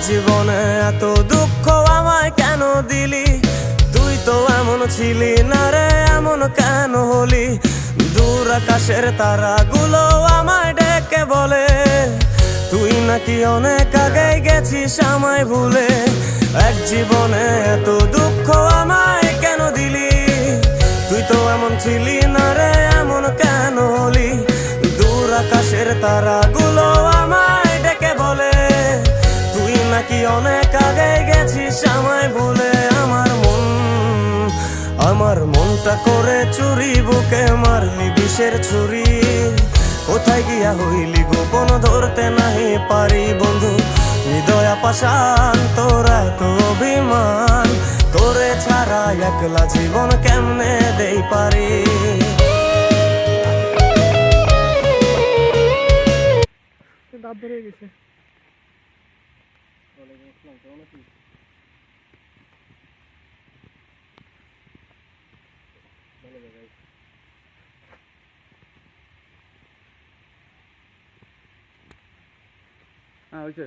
জীবনে এত দুঃখ আমায় কেন দিলি? তুই তো এমন ছিলি না রে, এমন কেন হলি? দূর আকাশের তারাগুলো আমায় ডেকে বলে তুই নাকি অনেক আগে গেছিস আমায় ভুলে। এক জীবনে এত দুঃখ আমায় কেন দিলি? তুই তো এমন ছিলি না রে, এমন কেন হলি? দূর আকাশের তারাগুলো আমায় ডেকে বলে তুই নাকি অনেক আগে গেছিস আমায় ভুলে। আমার মনটা করে চুরি, বুকে মারলি বিষের ছুরি। কোথায় গিয়া হইলি গোপন ধরতে নাহি পারি বন্ধু। হৃদয় পাষাণ তোর এত অভিমান, তোরে ছাড়া একলা জীবন কেমনে দেই পারি? দাঁত ধরে গেছে। হ্যাঁ হয়েছে।